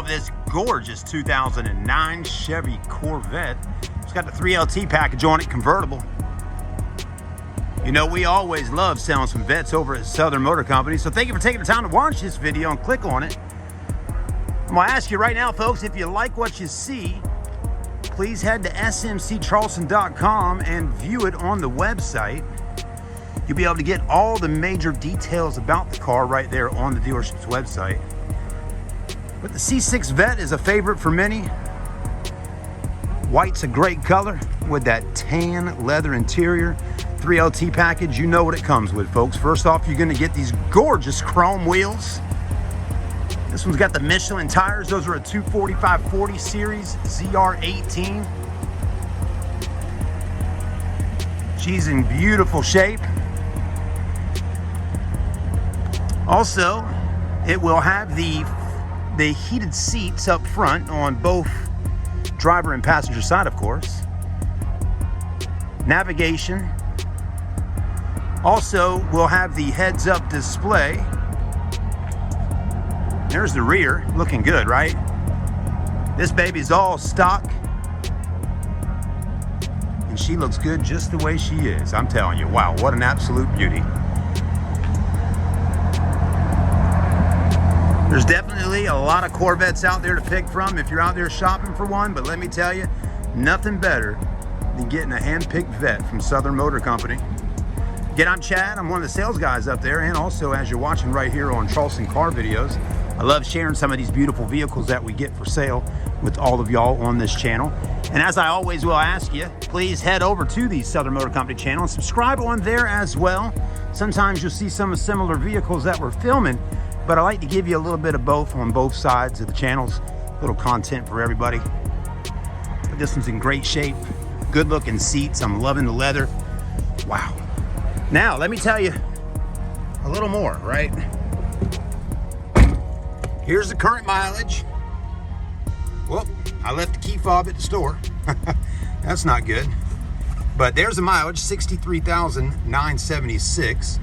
this gorgeous 2009 Chevy Corvette. It's got the 3LT package on it, convertible. You know, we always love selling some vets over at Southern Motor Company, so thank you for taking the time to watch this video and click on it. I'm gonna ask you right now, folks, if you like what you see, please head to smccharleston.com and view it on the website. You'll be able to get all the major details about the car right there on the dealership's website. But the C6 Vet is a favorite for many. White's a great color with that tan leather interior. 3LT package, you know what it comes with, folks. First off, you're gonna get these gorgeous chrome wheels. This one's got the Michelin tires. Those are a 245/40 series ZR18. She's in beautiful shape. Also, it will have the heated seats up front on both driver and passenger side, of course. Navigation. Also, we'll have the heads-up display. There's the rear, looking good, right? This baby's all stock. And she looks good just the way she is. I'm telling you, wow, what an absolute beauty. There's definitely a lot of Corvettes out there to pick from if you're out there shopping for one, but let me tell you, nothing better than getting a hand-picked vet from Southern Motor Company. Again, I'm Chad. I'm one of the sales guys up there, and also, as you're watching right here on Charleston Car Videos, I love sharing some of these beautiful vehicles that we get for sale with all of y'all on this channel. And as I always will ask you, please head over to the Southern Motor Company channel and subscribe on there as well. Sometimes you'll see some of similar vehicles that we're filming, but I like to give you a little bit of both on both sides of the channels. A little content for everybody. But this one's in great shape. Good looking seats. I'm loving the leather. Wow. Now, let me tell you a little more, right? Here's the current mileage. Whoop, I left the key fob at the store. That's not good. But there's the mileage, 63,976.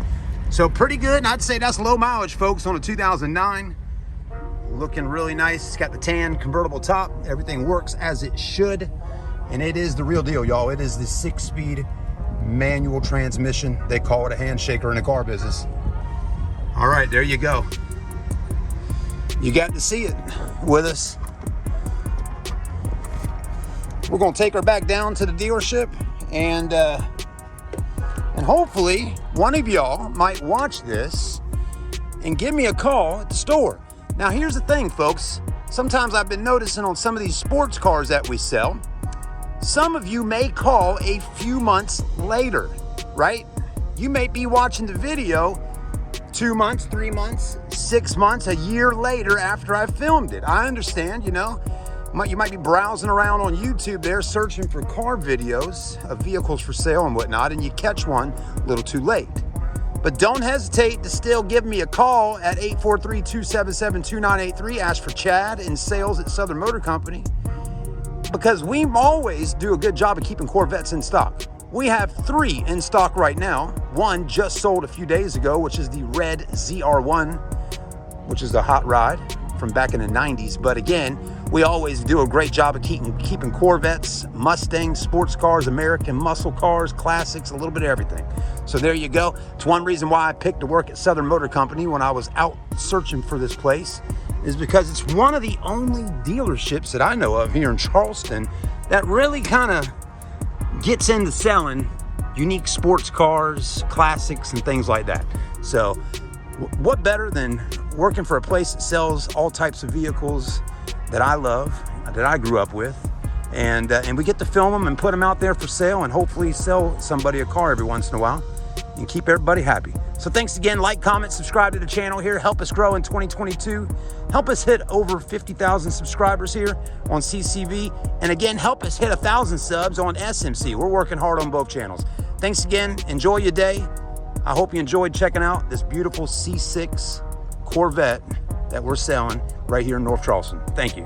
So pretty good, and I'd say that's low mileage, folks, on a 2009. Looking really nice. It's got the tan convertible top. Everything works as it should. And it is the real deal, y'all. It is the 6-speed manual transmission. They call it a handshaker in the car business. All right, there you go. You got to see it with us. We're gonna take her back down to the dealership, and hopefully one of y'all might watch this and give me a call at the store. Now here's the thing, folks. Sometimes I've been noticing on some of these sports cars that we sell, some of you may call a few months later, right? You may be watching the video 2 months, 3 months, 6 months, a year later after I filmed it. I understand, you know. You might be browsing around on YouTube there searching for car videos of vehicles for sale and whatnot, and you catch one a little too late. But don't hesitate to still give me a call at 843-277-2983. Ask for Chad in sales at Southern Motor Company, because we always do a good job of keeping Corvettes in stock. We have 3 in stock right now. One just sold a few days ago, which is the red ZR1, which is a hot rod from back in the 90s. But again, we always do a great job of keeping Corvettes, Mustangs, sports cars, American muscle cars, classics, a little bit of everything. So there you go. It's one reason why I picked to work at Southern Motor Company when I was out searching for this place, is because it's one of the only dealerships that I know of here in Charleston that really kind of gets into selling unique sports cars, classics, and things like that. So what better than working for a place that sells all types of vehicles that I love, that I grew up with, and we get to film them and put them out there for sale, and hopefully sell somebody a car every once in a while and keep everybody happy. So thanks again. Like, comment, subscribe to the channel here. Help us grow in 2022. Help us hit over 50,000 subscribers here on CCV. And again, help us hit 1,000 subs on SMC. We're working hard on both channels. Thanks again. Enjoy your day. I hope you enjoyed checking out this beautiful C6 Corvette that we're selling right here in North Charleston. Thank you.